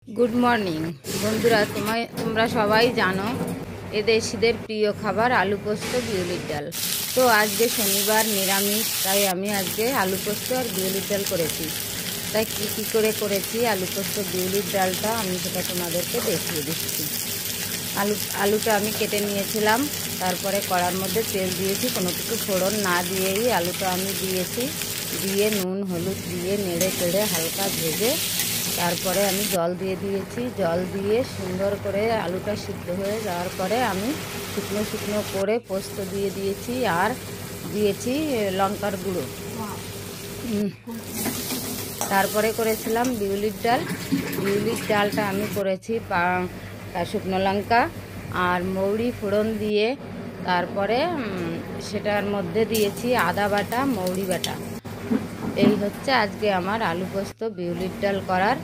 Good morning বন্ধুরা, তোমরা সবাই জানো এদেশিদের প্রিয় খাবার আলু পোস্ত বিউলির ডাল। তো আজকে শনিবার নিরামিষ, তাই আমি আজকে আলু পোস্ত আর বিউলির ডাল করেছি। তাই কী করে করেছি আলু পোস্ত বিউলির ডালটা আমি সেটা তোমাদেরকে দেখিয়ে দিচ্ছি। আলুটা আমি কেটে নিয়েছিলাম, তারপরে কড়ার মধ্যে তেল দিয়েছি, কোনো কিছু ফোড়ন না দিয়েই আলুটা আমি দিয়েছি। দিয়ে নুন হলুদ দিয়ে নেড়ে চেড়ে হালকা ভেজে তারপরে আমি জল দিয়ে দিয়েছি। জল দিয়ে সুন্দর করে আলুটা সিদ্ধ হয়ে যাওয়ার পরে আমি শুকনো শুকনো করে পোস্ত দিয়ে দিয়েছি আর দিয়েছি লঙ্কার গুঁড়ো। তারপরে করেছিলাম বিউলির ডাল। বিউলির ডালটা আমি করেছি শুকনো লঙ্কা আর মৌরি ফোড়ন দিয়ে, তারপরে সেটার মধ্যে দিয়েছি আদা বাটা মৌরি বাটা। এই হচ্ছে আজকে আমার আলু পোস্ত বিউলির ডাল করার